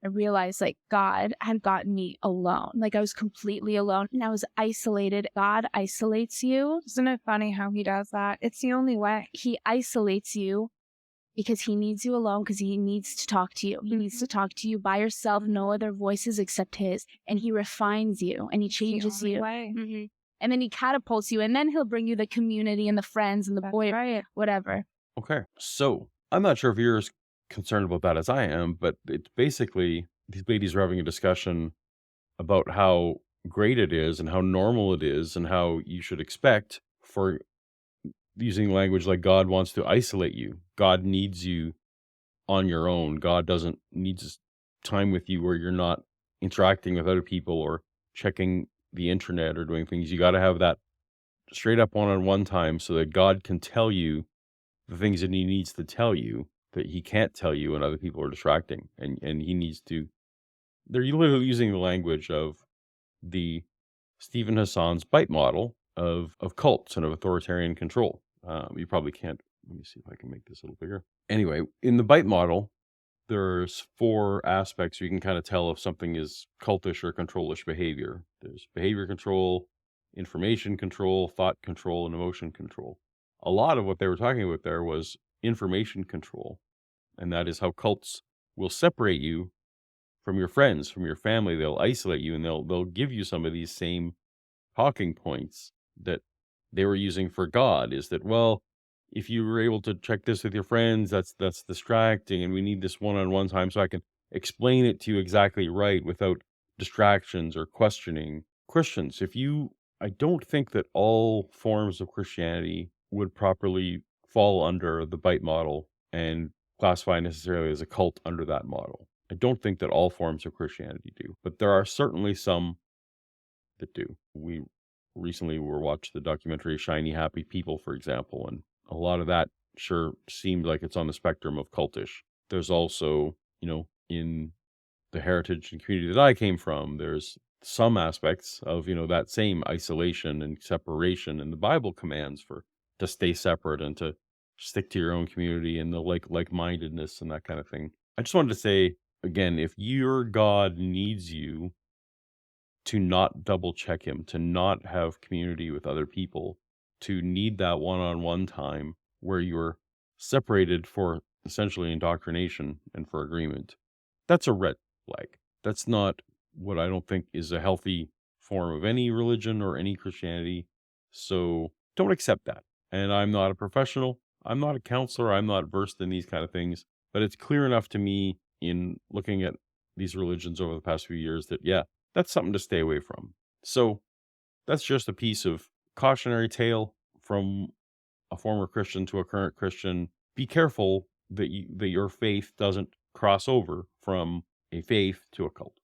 I realized like God had gotten me alone. Like I was completely alone and I was isolated. God isolates you. Isn't it funny how he does that? It's the only way. He isolates you because he needs you alone, because he needs to talk to you. He needs to talk to you by yourself, no other voices except his. And he refines you and he changes the only you. way. And then he catapults you, and then he'll bring you the community and the friends and the Right. whatever. Okay. So I'm not sure if you're as concerned about that as I am, but it's basically these ladies are having a discussion about how great it is and how normal it is and how you should expect for using language like God wants to isolate you. God needs you on your own. God doesn't needs time with you where you're not interacting with other people or checking the internet or doing things. You got to have that straight up one-on-one time so that God can tell you the things that he needs to tell you that he can't tell you when other people are distracting. And he needs to, they're literally using the language of the Stephen Hassan's bite model of cults and of authoritarian control. You probably can't, let me see if I can make this a little bigger. Anyway, in the bite model, there's 4 aspects you can kind of tell if something is cultish or controlish behavior. There's behavior control, information control, thought control, and emotion control. A lot of what they were talking about there was information control, and that is how cults will separate you from your friends, from your family. They'll isolate you, and they'll give you some of these same talking points that they were using for God. Is that, well, if you were able to check this with your friends, that's distracting, and we need this one-on-one time so I can explain it to you exactly right without distractions or questioning. Christians, I don't think that all forms of Christianity would properly fall under the bite model and classify necessarily as a cult under that model. I don't think that all forms of Christianity do, but there are certainly some that do. We recently were watching the documentary Shiny Happy People, for example, and a lot of that sure seemed like it's on the spectrum of cultish. There's also, in the heritage and community that I came from, there's some aspects of, that same isolation and separation, and the Bible commands to stay separate and to stick to your own community and the like-mindedness and that kind of thing. I just wanted to say again, if your God needs you to not double check him, to not have community with other people, to need that one-on-one time where you're separated for essentially indoctrination and for agreement, that's a red flag. That's not what I don't think is a healthy form of any religion or any Christianity. So don't accept that. And I'm not a professional. I'm not a counselor. I'm not versed in these kind of things. But it's clear enough to me in looking at these religions over the past few years that, yeah, that's something to stay away from. So that's just a piece of cautionary tale from a former Christian to a current Christian. Be careful that your faith doesn't cross over from a faith to a cult.